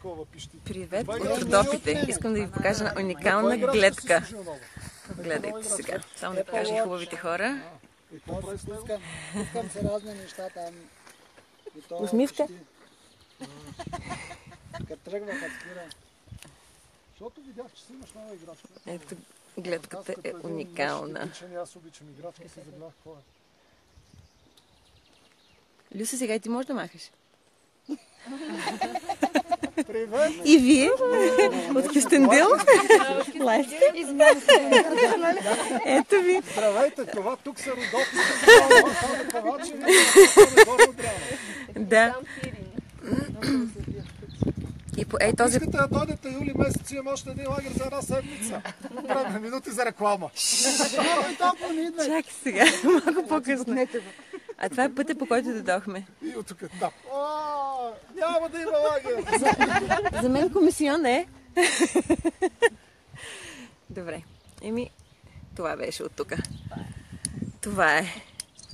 такова пищи. Привет от Родопите. Искам да ви покажа на уникална гледка. Гледайте сега. Само да покажа и хубавите хора. Искам се разни неща там. Усмивка? Като тръгва, като спира. Защото видях, че си имаш нова играчка. Ето, гледката е уникална. Аз обичам играчка, се загледах кой е. Люся, сега и ти можеш да махаш. Привет! И вие? От Кюстендил? Лайфте? Ето ви. Здравейте, това тук са Родопите. Да. И по ей този... Искате да дойдете юли месец, имам още един лагер за една седмица. Време минути за реклама. Чакай сега, малко по-късно. А това е пътя, по който дойдохме. И от тук, да. Няма да има лагер. За мен комисион е. Добре. Еми, това беше от тук. Това е.